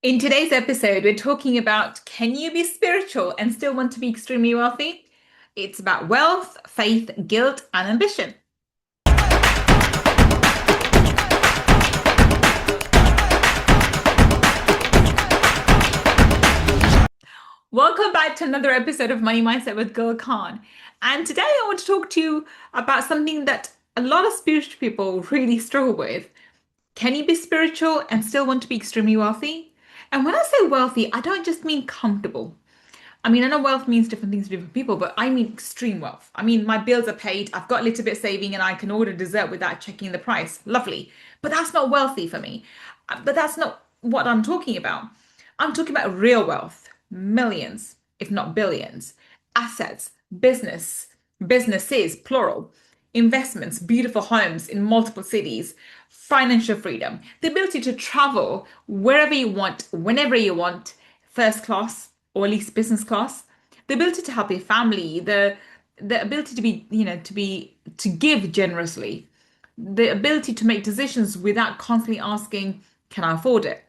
In today's episode, we're talking about can you be spiritual and still want to be extremely wealthy? It's about wealth, faith, guilt, and ambition. Welcome back to another episode of Money Mindset with Gull Khan. And today I want to talk to you about something that a lot of spiritual people really struggle with. Can you be spiritual and still want to be extremely wealthy? And when I say wealthy, I don't just mean comfortable. I mean, I know wealth means different things to different people, but I mean extreme wealth. I mean, my bills are paid, I've got a little bit saving, and I can order dessert without checking the price. Lovely. But that's not wealthy for me. But that's not what I'm talking about. I'm talking about real wealth, millions, if not billions, assets, businesses, plural, investments, beautiful homes in multiple cities, financial freedom, the ability to travel wherever you want, whenever you want, first class or at least business class, the ability to help your family, the ability to be, to give generously, the ability to make decisions without constantly asking, can I afford it?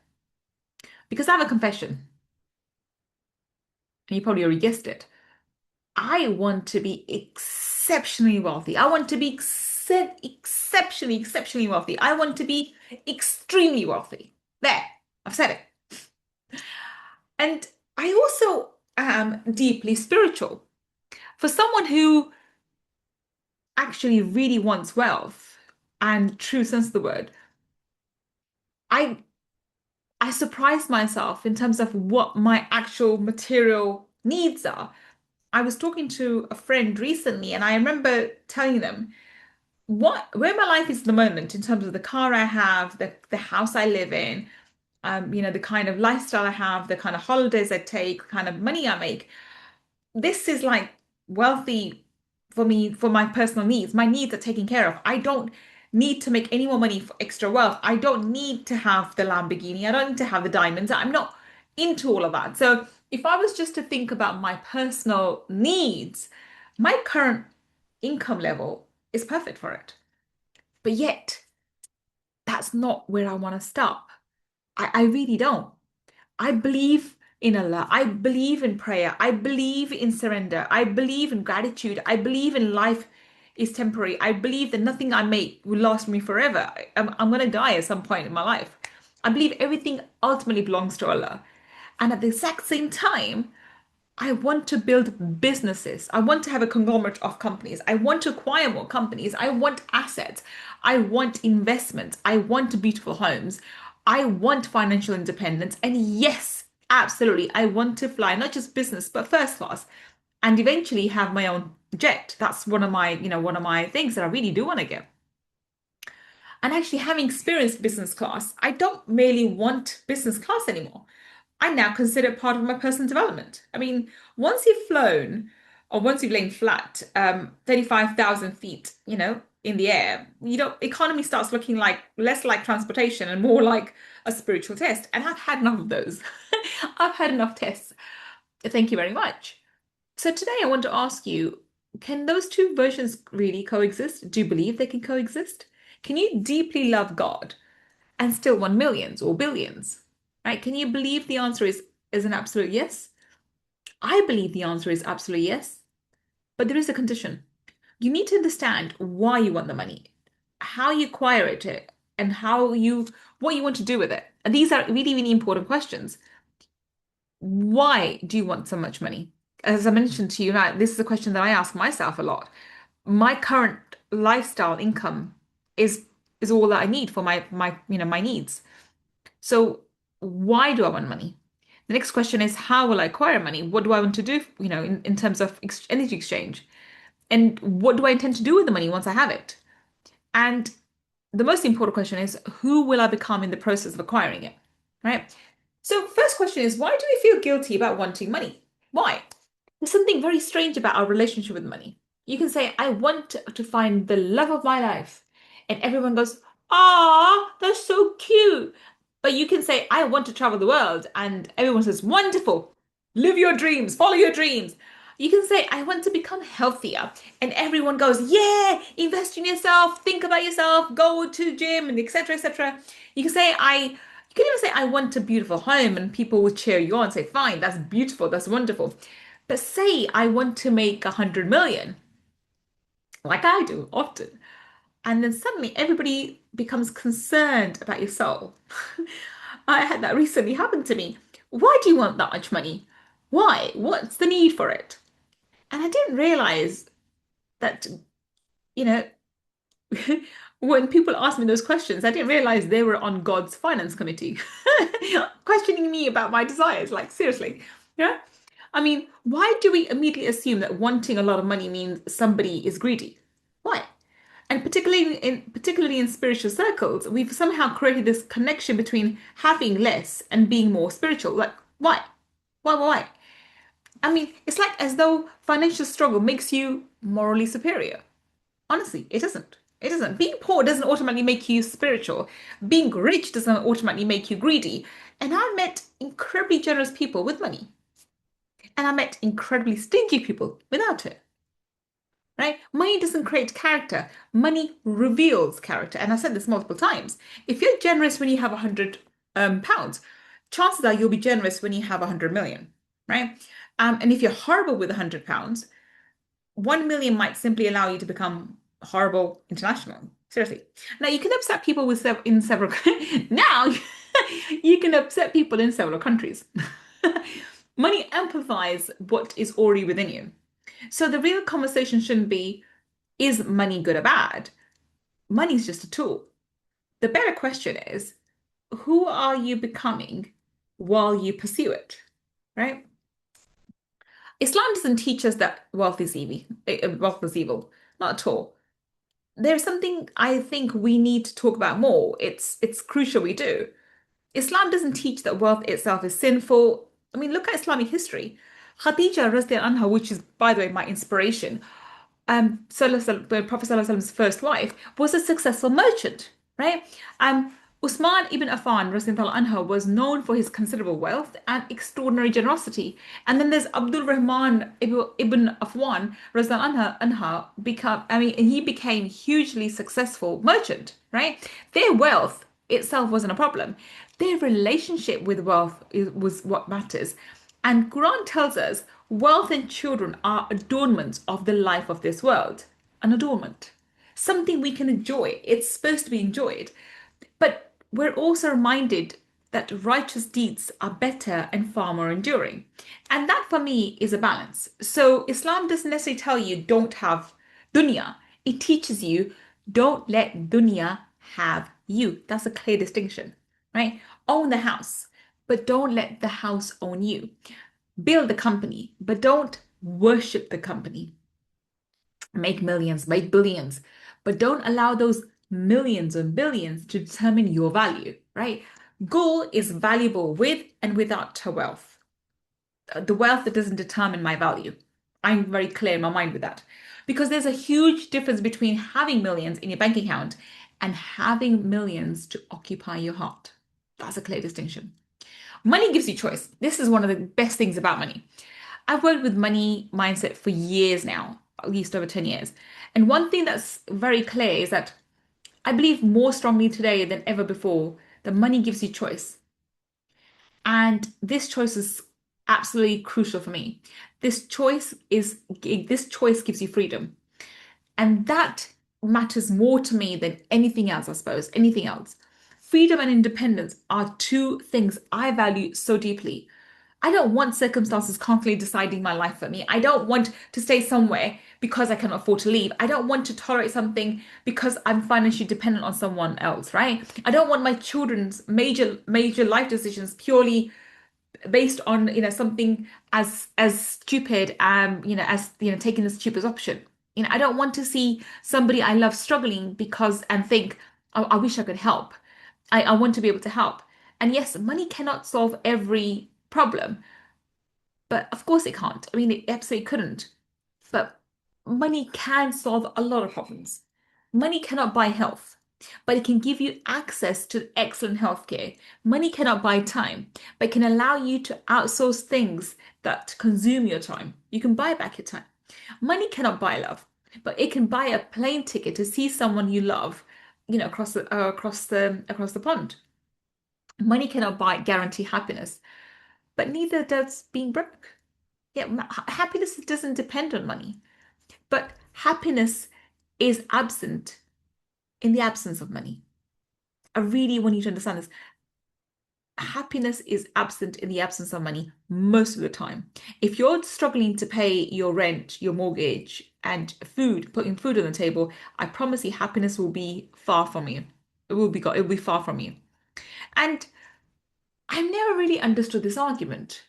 Because I have a confession, and you probably already guessed it. I want to be exceptionally wealthy. I want to be exceptionally wealthy. I want to be extremely wealthy. There, I've said it. And I also am deeply spiritual. For someone who actually really wants wealth and true sense of the word, I I surprised myself in terms of what my actual material needs are. I was talking to a friend recently and I remember telling them what where my life is at the moment in terms of the car I have, the house I live in, the kind of lifestyle I have, the kind of holidays I take, the kind of money I make. This is like wealthy for me for my personal needs. My needs are taken care of. I don't need to make any more money for extra wealth. I don't need to have the Lamborghini. I don't need to have the diamonds. I'm not into all of that. So if I was just to think about my personal needs, my current income level is perfect for it. But yet, that's not where I want to stop. I really don't. I believe in Allah. I believe in prayer. I believe in surrender. I believe in gratitude. I believe in life is temporary. I believe that nothing I make will last me forever. I'm going to die at some point in my life. I believe everything ultimately belongs to Allah. And at the exact same time, I want to build businesses. I want to have a conglomerate of companies. I want to acquire more companies. I want assets. I want investments. I want beautiful homes. I want financial independence. And yes, absolutely, I want to fly not just business, but first class and eventually have my own jet. That's one of my things that I really do want to get. And actually, having experienced business class, I don't merely want business class anymore. I now consider it part of my personal development. I mean, once you've flown or once you've lain flat, 35,000 feet, in the air, economy starts looking like less like transportation and more like a spiritual test. And I've had enough of those. I've had enough tests. Thank you very much. So today I want to ask you, can those two versions really coexist? Do you believe they can coexist? Can you deeply love God and still want millions or billions? Right? Can you believe the answer is an absolute yes? I believe the answer is absolutely yes, but there is a condition. You need to understand why you want the money, how you acquire it, and what you want to do with it. And these are really, really important questions. Why do you want so much money? As I mentioned to you, now, this is a question that I ask myself a lot. My current lifestyle income is is all that I need for my needs. So why do I want money? The next question is how will I acquire money? What do I want to do, in terms of energy exchange? And what do I intend to do with the money once I have it? And the most important question is who will I become in the process of acquiring it? Right? So first question is why do we feel guilty about wanting money? Why? There's something very strange about our relationship with money. You can say, I want to find the love of my life. And everyone goes, ah, that's so cute. But you can say, I want to travel the world. And everyone says, wonderful. Live your dreams, follow your dreams. You can say, I want to become healthier. And everyone goes, yeah, invest in yourself, think about yourself, go to gym, and etc., etc. You can say, I You can even say, I want a beautiful home, and people will cheer you on, say, fine, that's beautiful, that's wonderful. But say, I want to make 100 million, like I do often. And then suddenly everybody becomes concerned about your soul. I had that recently happen to me. Why do you want that much money? Why? What's the need for it? And I didn't realize that, you know, when people ask me those questions, I didn't realize they were on God's finance committee, questioning me about my desires. Like, seriously, yeah? I mean, why do we immediately assume that wanting a lot of money means somebody is greedy? Why? And particularly in spiritual circles, we've somehow created this connection between having less and being more spiritual. Like, why? Why? I mean, it's like as though financial struggle makes you morally superior. Honestly, it doesn't. It doesn't. Being poor doesn't automatically make you spiritual. Being rich doesn't automatically make you greedy. And I met incredibly generous people with money, and I met incredibly stingy people without it. Right? Money doesn't create character. Money reveals character. And I've said this multiple times. If you're generous when you have 100 pounds, chances are you'll be generous when you have 100 million, right? And if you're horrible with 100 pounds, 1 million might simply allow you to become horrible international. Seriously. Now you can upset people in several now you can upset people in several countries. Money amplifies what is already within you. So the real conversation shouldn't be, is money good or bad? Money's just a tool. The better question is, who are you becoming while you pursue it? Right? Islam doesn't teach us that wealth is evil. Wealth is evil. Not at all. There's something I think we need to talk about more. It's crucial we do. Islam doesn't teach that wealth itself is sinful. I mean, look at Islamic history. Khadija radiallahu anha, which is, by the way, my inspiration, the Prophet Prophet's first wife, was a successful merchant, right? Um, Usman ibn Affan radiallahu anhu was known for his considerable wealth and extraordinary generosity. And then there's Abdul Rahman ibn Affan radiallahu anha he became hugely successful merchant, right? Their wealth itself wasn't a problem. Their relationship with was what matters. And Quran tells us wealth and children are adornments of the life of this world. An adornment. Something we can enjoy. It's supposed to be enjoyed. But we're also reminded that righteous deeds are better and far more enduring. And that for me is a balance. So Islam doesn't necessarily tell you don't have dunya. It teaches you don't let dunya have you. That's a clear distinction, right? Own the house, but don't let the house own you. Build the company, but don't worship the company. Make millions, make billions, but don't allow those millions and billions to determine your value, right? Gold is valuable with and without her wealth. The wealth that doesn't determine my value. I'm very clear in my mind with that. Because there's a huge difference between having millions in your bank account and having millions to occupy your heart. That's a clear distinction. Money gives you choice. This is one of the best things about money. I've worked with money mindset for years now, at least over 10 years. And one thing that's very clear is that I believe more strongly today than ever before that money gives you choice. And this choice is absolutely crucial for me. This choice gives you freedom. And that matters more to me than anything else, I suppose, anything else. Freedom and independence are two things I value so deeply. I don't want circumstances constantly deciding my life for me. I don't want to stay somewhere because I cannot afford to leave. I don't want to tolerate something because I'm financially dependent on someone else, right? I don't want my children's major life decisions purely based on, something as stupid, as, taking the stupidest option. I don't want to see somebody I love struggling and think, oh, I wish I could help. I want to be able to help. And yes, money cannot solve every problem, but of course it can't. I mean, it absolutely couldn't. But money can solve a lot of problems. Money cannot buy health, but it can give you access to excellent healthcare. Money cannot buy time, but it can allow you to outsource things that consume your time. You can buy back your time. Money cannot buy love, but it can buy a plane ticket to see someone you love, across the pond. Money cannot buy guarantee happiness, but neither does being broke. Yeah, happiness doesn't depend on money, but happiness is absent in the absence of money. I really want you to understand this. Happiness is absent in the absence of money most of the time. If you're struggling to pay your rent, your mortgage, and food, putting food on the table, I promise you happiness will be far from you. It will be far from you. And I've never really understood this argument.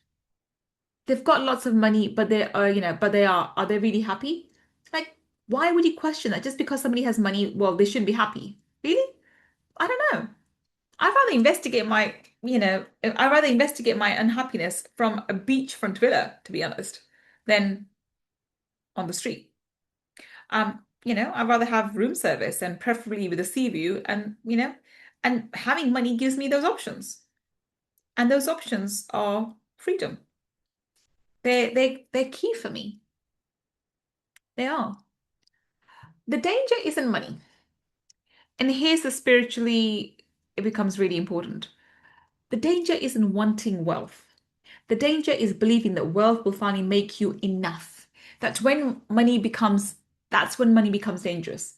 They've got lots of money, but they are, but are they really happy? Like, why would you question that? Just because somebody has money, well, they shouldn't be happy. Really? I don't know. I'd rather investigate my unhappiness from a beachfront villa, to be honest, than on the street. I'd rather have room service and preferably with a sea view and having money gives me those options. And those options are freedom. They're key for me. They are. The danger isn't money. And here's the spiritually, it becomes really important. The danger isn't wanting wealth. The danger is believing that wealth will finally make you enough. That's when money becomes, that's when money becomes dangerous.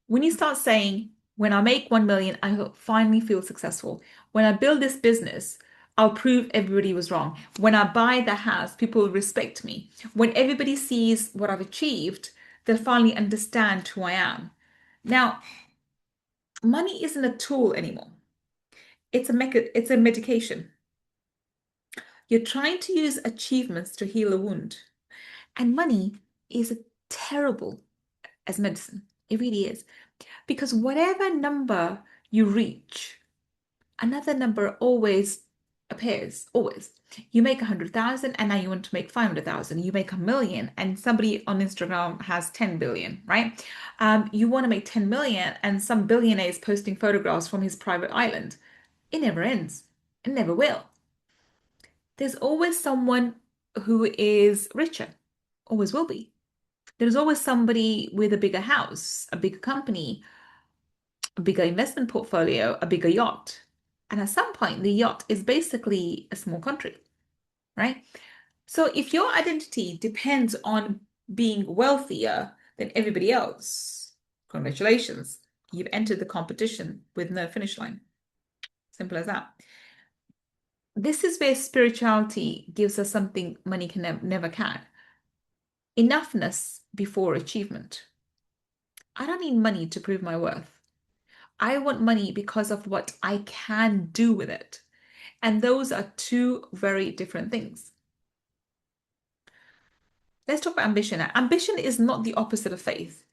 When you start saying, when I make 1 million, I will finally feel successful. When I build this business, I'll prove everybody was wrong. When I buy the house, people will respect me. When everybody sees what I've achieved, they'll finally understand who I am. Now, money isn't a tool anymore. It's a medication. You're trying to use achievements to heal a wound. And money is terrible as medicine. It really is. Because whatever number you reach, another number always appears. Always. You make 100,000 and now you want to make 500,000. You make 1 million and somebody on Instagram has 10 billion, right? You want to make 10 million and some billionaire is posting photographs from his private island. It never ends. It never will. There's always someone who is richer. Always will be. There's always somebody with a bigger house, a bigger company, a bigger investment portfolio, a bigger yacht. And at some point, the yacht is basically a small country, right? So if your identity depends on being wealthier than everybody else, congratulations, you've entered the competition with no finish line. Simple as that. This is where spirituality gives us something money can never can. Enoughness before achievement. I don't need money to prove my worth. I want money because of what I can do with it. And those are two very different things. Let's talk about ambition now. Ambition is not the opposite of faith.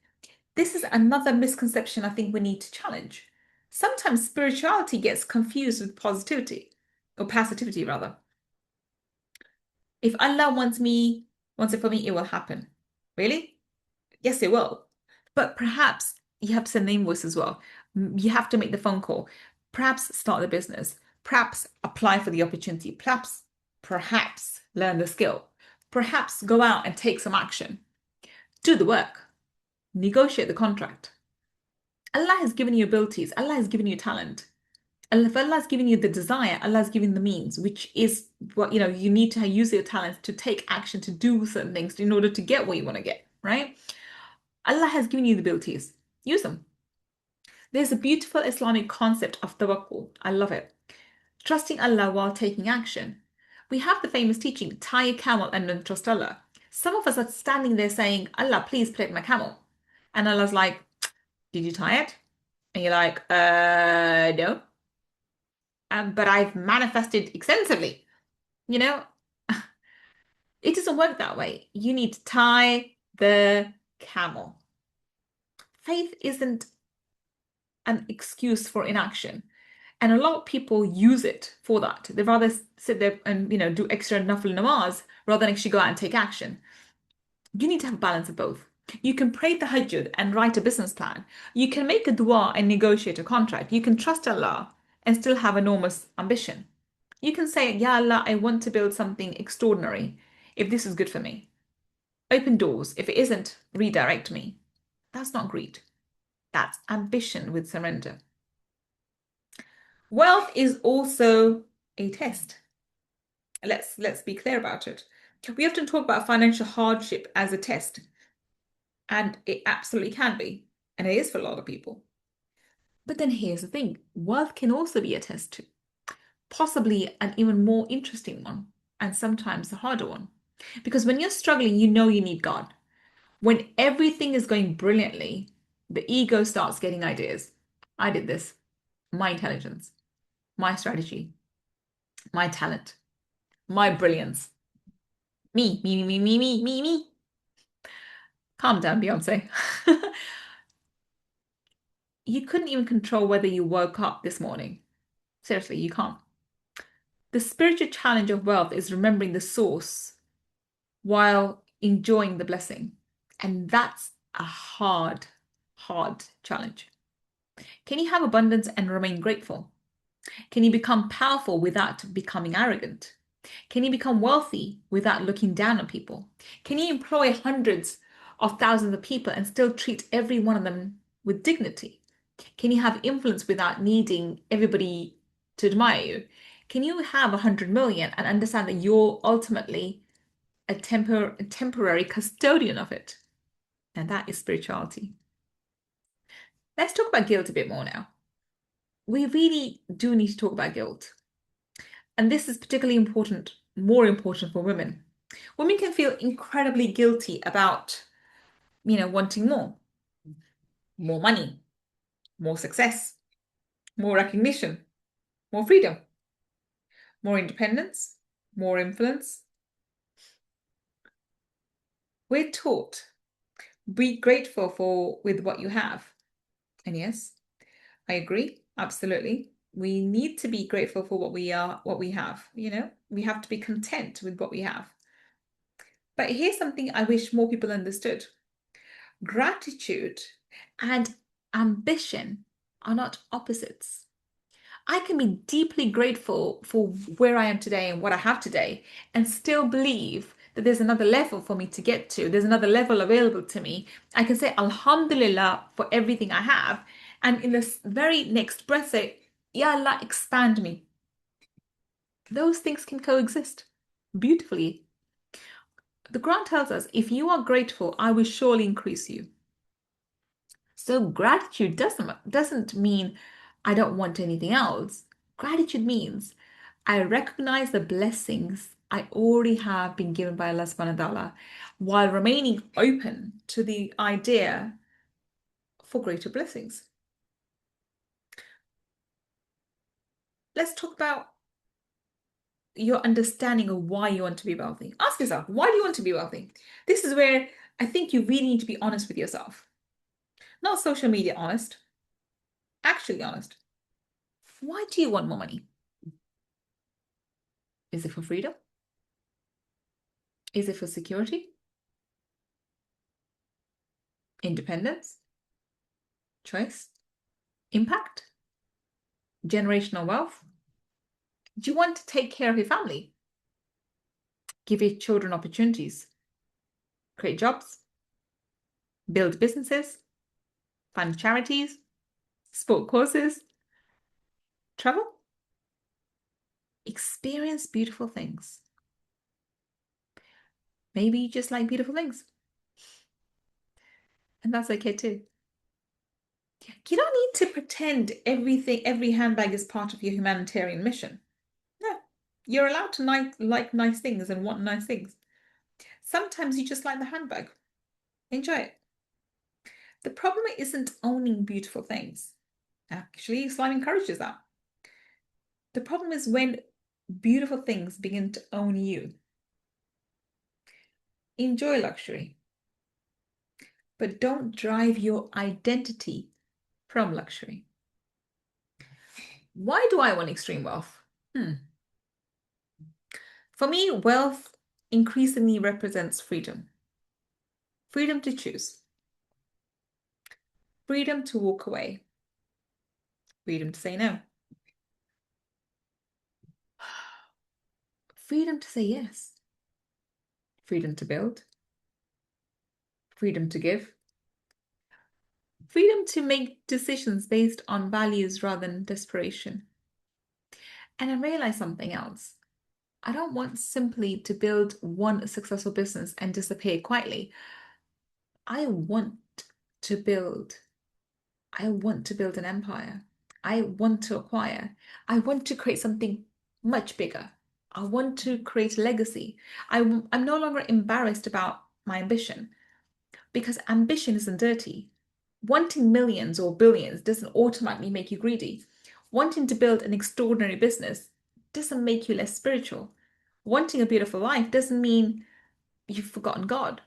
This is another misconception I think we need to challenge. Sometimes spirituality gets confused with positivity, or passivity rather. If Allah wants it for me, it will happen. Really? Yes, it will. But perhaps you have to send the invoice as well. You have to make the phone call. Perhaps start the business. Perhaps apply for the opportunity. Perhaps learn the skill. Perhaps go out and take some action. Do the work. Negotiate the contract. Allah has given you abilities. Allah has given you talent. If Allah has given you the desire, Allah has given the means, which is what you need to use your talents to take action to do certain things in order to get what you want to get, right? Allah has given you the abilities. Use them. There's a beautiful Islamic concept of tawakkul. I love it. Trusting Allah while taking action. We have the famous teaching, tie a camel and then trust Allah. Some of us are standing there saying, Allah, please protect my camel. And Allah's like, did you tie it? And you're like, no. But I've manifested extensively. You know, it doesn't work that way. You need to tie the camel. Faith isn't an excuse for inaction. And a lot of people use it for that. They rather sit there and do extra nafil namaz rather than actually go out and take action. You need to have a balance of both. You can pray the tahajjud and write a business plan. You can make a dua and negotiate a contract. You can trust Allah and still have enormous ambition. You can say, Ya Allah, I want to build something extraordinary if this is good for me. Open doors. If it isn't, redirect me. That's not greed. That's ambition with surrender. Wealth is also a test. Let's be clear about it. We often talk about financial hardship as a test, and it absolutely can be, and it is for a lot of people. But then here's the thing, wealth can also be a test too, possibly an even more interesting one, and sometimes a harder one. Because when you're struggling, you know you need God. When everything is going brilliantly, the ego starts getting ideas. I did this. My intelligence, my strategy, my talent, my brilliance. Me. Calm down, Beyonce. You couldn't even control whether you woke up this morning. Seriously, you can't. The spiritual challenge of wealth is remembering the source while enjoying the blessing. And that's a hard challenge. Can you have abundance and remain grateful? Can you become powerful without becoming arrogant? Can you become wealthy without looking down on people? Can you employ hundreds of thousands of people and still treat every one of them with dignity? Can you have influence without needing everybody to admire you? Can you have 100 million and understand that you're ultimately a temporary custodian of it? And that is spirituality. Let's talk about guilt a bit more now. We really do need to talk about guilt. And this is particularly important, more important for women. Women can feel incredibly guilty about, wanting more money, more success, more recognition, more freedom, more independence, more influence. We're taught, be grateful for with what you have. And yes, I agree, absolutely. We need to be grateful for what we have, We have to be content with what we have. But here's something I wish more people understood. Gratitude and ambition are not opposites. I can be deeply grateful for where I am today and what I have today, and still believe that there's another level for me to get to. There's another level available to me. I can say Alhamdulillah for everything I have, and in this very next breath say, Ya Allah, expand me. Those things can coexist beautifully. The Quran tells us, if you are grateful, I will surely increase you. So gratitude doesn't mean I don't want anything else. Gratitude means I recognize the blessings I already have been given by Allah subhanahu wa ta'ala while remaining open to the idea for greater blessings. Let's talk about your understanding of why you want to be wealthy. Ask yourself, why do you want to be wealthy? This is where I think you really need to be honest with yourself. Not social media honest, actually honest. Why do you want more money? Is it for freedom? Is it for security? Independence? Choice? Impact? Generational wealth? Do you want to take care of your family? Give your children opportunities? Create jobs? Build businesses? Fund charities? Support causes? Travel? Experience beautiful things. Maybe you just like beautiful things. And that's okay too. You don't need to pretend every handbag is part of your humanitarian mission. No, you're allowed to like nice things and want nice things. Sometimes you just like the handbag. Enjoy it. The problem isn't owning beautiful things. Actually, Islam encourages that. The problem is when beautiful things begin to own you. Enjoy luxury, but don't drive your identity from luxury. Why do I want extreme wealth? For me, wealth increasingly represents freedom. Freedom to choose. Freedom to walk away. Freedom to say no. Freedom to say yes. Freedom to build. Freedom to give. Freedom to make decisions based on values rather than desperation. And I realized something else. I don't want simply to build one successful business and disappear quietly. I want to build, I want to build an empire. I want to acquire. I want to create something much bigger. I want to create a legacy. I'm no longer embarrassed about my ambition because ambition isn't dirty. Wanting millions or billions doesn't automatically make you greedy. Wanting to build an extraordinary business doesn't make you less spiritual. Wanting a beautiful life doesn't mean you've forgotten God.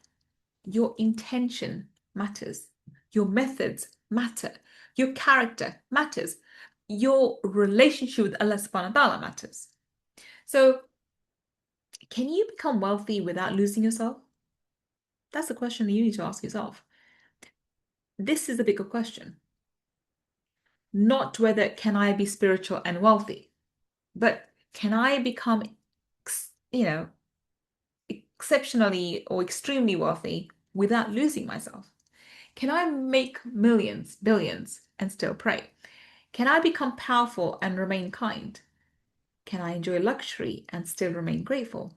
Your intention matters. Your methods matter. Your character matters. Your relationship with Allah subhanahu wa ta'ala matters. So, can you become wealthy without losing yourself? That's the question that you need to ask yourself. This is the bigger question. Not whether can I be spiritual and wealthy, but can I become, you know, exceptionally or extremely wealthy without losing myself? Can I make millions, billions, and still pray? Can I become powerful and remain kind? Can I enjoy luxury and still remain grateful?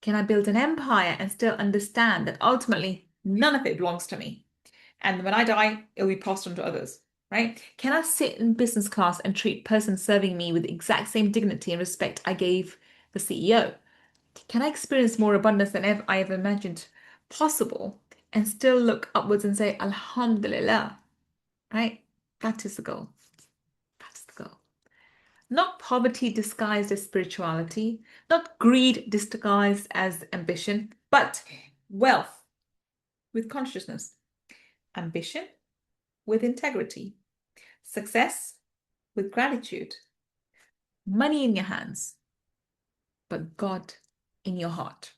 Can I build an empire and still understand that ultimately none of it belongs to me? And when I die, it'll be passed on to others, right? Can I sit in business class and treat person serving me with the exact same dignity and respect I gave the CEO? Can I experience more abundance than I ever imagined possible and still look upwards and say, Alhamdulillah, right? That is the goal. That's the goal. Not poverty disguised as spirituality, not greed disguised as ambition, but wealth with consciousness, ambition with integrity, success with gratitude, money in your hands, but God in your heart.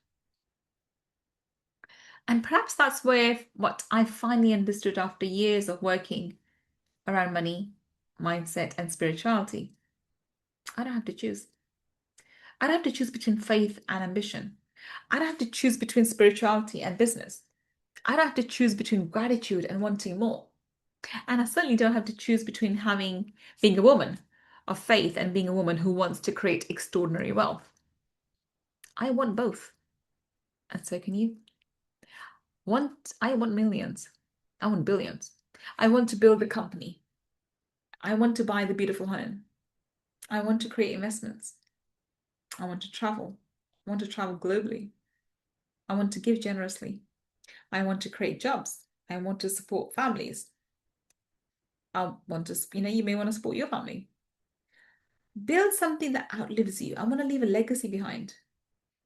And perhaps that's where what I finally understood after years of working around money, mindset, and spirituality. I don't have to choose. I don't have to choose between faith and ambition. I don't have to choose between spirituality and business. I don't have to choose between gratitude and wanting more. And I certainly don't have to choose between being a woman of faith and being a woman who wants to create extraordinary wealth. I want both. And so can you. I want millions. I want billions. I want to build a company. I want to buy the beautiful home. I want to create investments. I want to travel. I want to travel globally. I want to give generously. I want to create jobs. I want to support families. I want to, you may want to support your family. Build something that outlives you. I want to leave a legacy behind.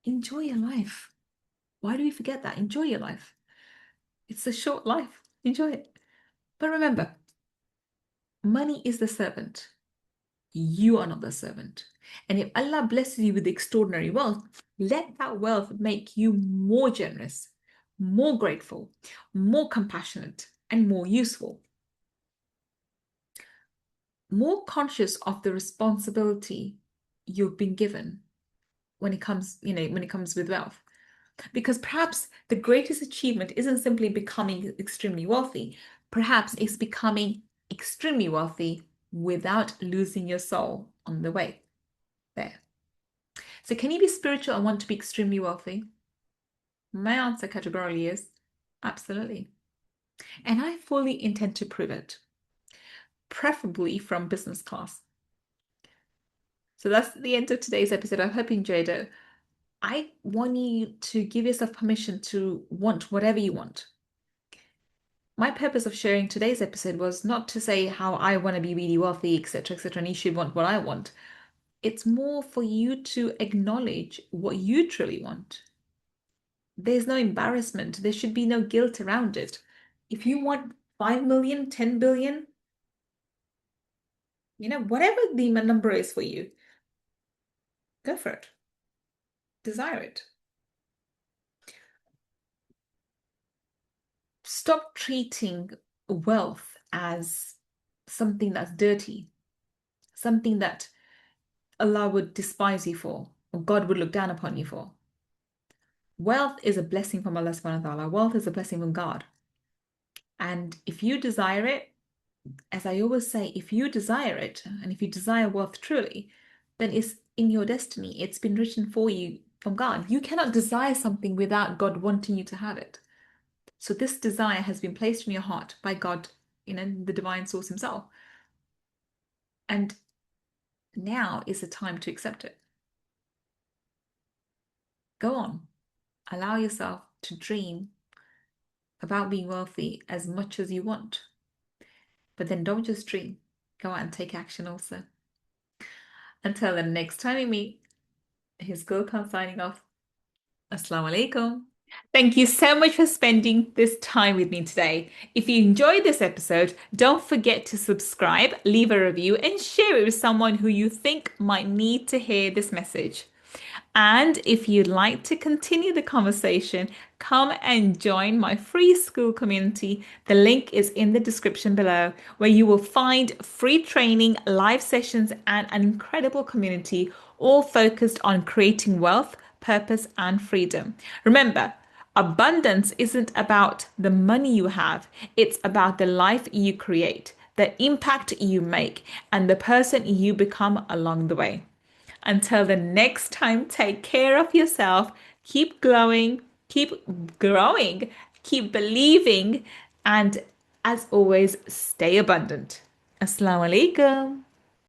Enjoy your life. Why do we forget that? Enjoy your life. It's a short life. Enjoy it. But remember, money is the servant. You are not the servant. And if Allah blesses you with extraordinary wealth, let that wealth make you more generous, more grateful, more compassionate, and more useful. More conscious of the responsibility you've been given when it comes with wealth. Because perhaps the greatest achievement isn't simply becoming extremely wealthy. Perhaps it's becoming extremely wealthy without losing your soul on the way there. So can you be spiritual and want to be extremely wealthy? My answer categorically is absolutely. And I fully intend to prove it, preferably from business class. So that's the end of today's episode. I hope you enjoyed it. I want you to give yourself permission to want whatever you want. My purpose of sharing today's episode was not to say how I want to be really wealthy, etc., etc., and you should want what I want. It's more for you to acknowledge what you truly want. There's no embarrassment. There should be no guilt around it. If you want 5 million, 10 billion, whatever the number is for you, go for it. Desire it. Stop treating wealth as something that's dirty, something that Allah would despise you for, or God would look down upon you for. Wealth is a blessing from Allah subhanahu wa ta'ala. Wealth is a blessing from God. And if you desire it, as I always say, if you desire it, and if you desire wealth truly, then it's in your destiny. It's been written for you from God. You cannot desire something without God wanting you to have it. So this desire has been placed in your heart by God, the divine source himself. And now is the time to accept it. Go on. Allow yourself to dream about being wealthy as much as you want. But then don't just dream. Go out and take action also. Until the next time we meet, here's Gull Khan signing off. Assalamu alaikum. Thank you so much for spending this time with me today. If you enjoyed this episode, don't forget to subscribe, leave a review, and share it with someone who you think might need to hear this message. And if you'd like to continue the conversation, come and join my free school community. The link is in the description below, where you will find free training, live sessions, and an incredible community, all focused on creating wealth, purpose, and freedom. Remember, abundance isn't about the money you have, it's about the life you create, the impact you make, and the person you become along the way. Until the next time, take care of yourself. Keep glowing, keep growing, keep believing, and as always, stay abundant. Assalamu alaikum.